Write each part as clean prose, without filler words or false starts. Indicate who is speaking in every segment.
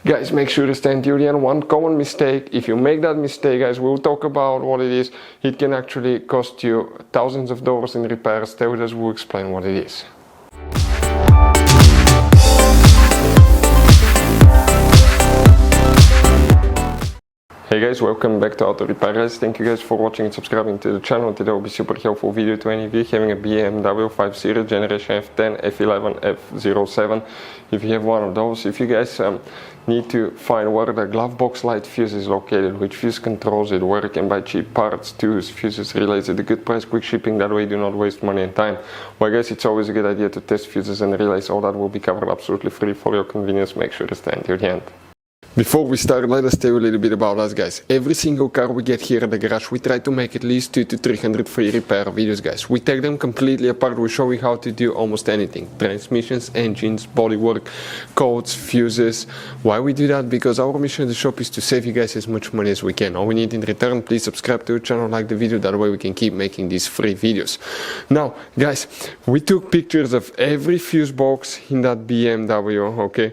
Speaker 1: Guys, make sure to stay until the end. One common mistake, if you make that mistake, guys, we'll talk about what it is. It can actually cost you thousands of dollars in repairs. Stay with us, we'll explain what it is. Hey guys, welcome back to Auto Repair Guys. Thank you guys for watching and subscribing to the channel. Today will be super helpful video to any of you having a BMW 5 Series Generation F10 F11 F07. If you have one of those, if you guys need to find where the glove box light fuse is located, which fuse controls it, where you can buy cheap parts, tools, fuses, relays at a good price, quick shipping, that way you do not waste money and time. Well guys, it's always a good idea to test fuses and relays. All that will be covered absolutely free for your convenience. Make sure to stay until the end. Before we start, let us tell you a little bit about us, guys. Every single car we get here at the garage, we try to make at least 200 to 300 free repair videos, guys. We take them completely apart. We show you how to do almost anything. Transmissions, engines, bodywork, codes, fuses. Why we do that? Because our mission at the shop is to save you guys as much money as we can. All we need in return, please subscribe to the channel, like the video, that way we can keep making these free videos. Now, guys, we took pictures of every fuse box in that BMW, okay?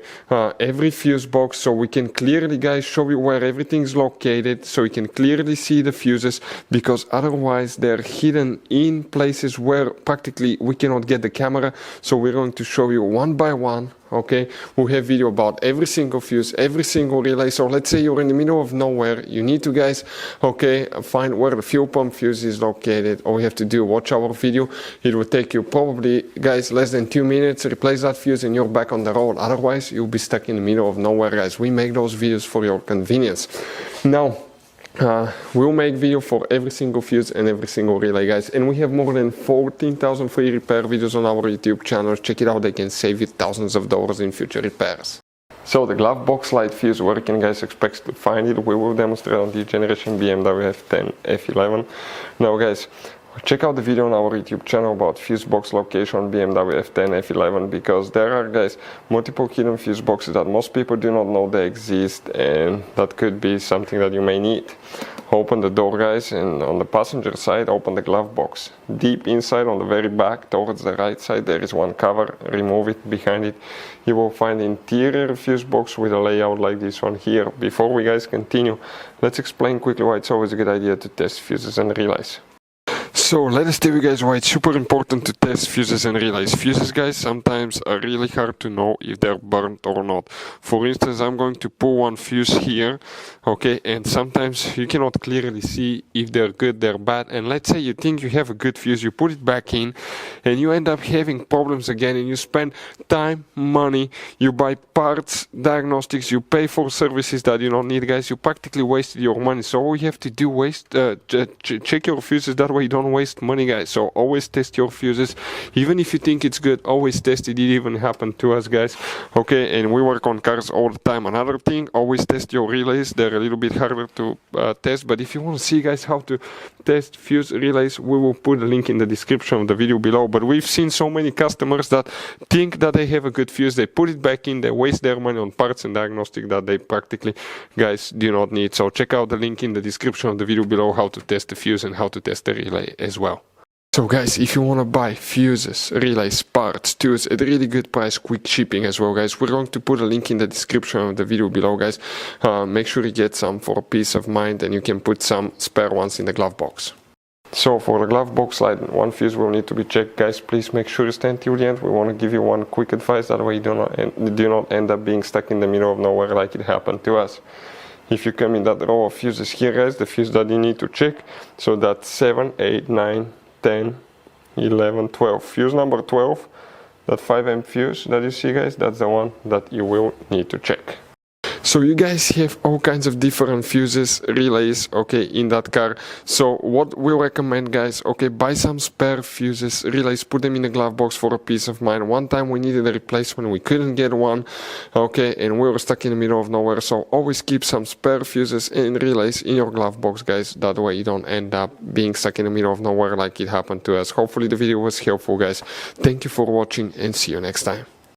Speaker 1: Every fuse box, so we can clearly, guys, show you where everything is located, so you can clearly see the fuses, because otherwise they're hidden in places where practically we cannot get the camera. So we're going to show you one by one. Okay, we have video about every single fuse, every single relay. So let's say you're in the middle of nowhere, you need to, guys, okay, find where the fuel pump fuse is located. All you have to do, watch our video. It will take you probably, guys, less than 2 minutes, replace that fuse and you're back on the road. Otherwise you'll be stuck in the middle of nowhere, guys. We make those videos for your convenience. Now, we'll make video for every single fuse and every single relay, guys, and we have more than 14,000 free repair videos on our YouTube channel. Check it out, they can save you thousands of dollars in future repairs. So the glove box light fuse, where you can, guys, expect to find it, we will demonstrate on the generation BMW F10 F11. Now guys, check out the video on our YouTube channel about fuse box location on BMW F10 F11, because there are, guys, multiple hidden fuse boxes that most people do not know they exist, and that could be something that you may need. Open the door, guys, and on the passenger side, open the glove box. Deep inside, on the very back, towards the right side, there is one cover. Remove it. Behind it, you will find the interior fuse box with a layout like this one here. Before we, guys, continue, let's explain quickly why it's always a good idea to test fuses and relays. So let us tell you guys why it's super important to test fuses and relays. Fuses, guys, sometimes are really hard to know if they're burnt or not. For instance, I'm going to pull one fuse here, okay, and sometimes you cannot clearly see if they're good, they're bad. And let's say you think you have a good fuse, you put it back in, and you end up having problems again, and you spend time, money, you buy parts, diagnostics, you pay for services that you don't need, guys. You practically wasted your money. So all you have to do, check your fuses, that way you don't waste money, guys. So always test your fuses, even if you think it's good. Always test it. It even happened to us, guys, okay, and we work on cars all the time. Another thing, always test your relays. They're a little bit harder to test, but if you want to see, guys, how to test fuse relays, we will put a link in the description of the video below. But we've seen so many customers that think that they have a good fuse, they put it back in, they waste their money on parts and diagnostic that they practically, guys, do not need. So check out the link in the description of the video below, how to test the fuse and how to test the relay as well. So guys, if you want to buy fuses, relays, parts, tools at a really good price, quick shipping as well, guys, we're going to put a link in the description of the video below, guys. Make sure you get some for peace of mind, and you can put some spare ones in the glove box. So for the glove box light, one fuse will need to be checked, guys. Please make sure you stay until the end. We want to give you one quick advice, that way you do not end up being stuck in the middle of nowhere like it happened to us. If you come in that row of fuses here, guys, the fuse that you need to check, so that's 7, 8, 9, 10, 11, 12. Fuse number 12, that 5 fuse that you see, guys, that's the one that you will need to check. So you guys have all kinds of different fuses, relays, okay, in that car. So what we recommend, guys, okay, buy some spare fuses, relays, put them in the glove box for a peace of mind. One time we needed a replacement, we couldn't get one, okay, and we were stuck in the middle of nowhere. So always keep some spare fuses and relays in your glove box, guys. That way you don't end up being stuck in the middle of nowhere like it happened to us. Hopefully the video was helpful, guys. Thank you for watching, and see you next time.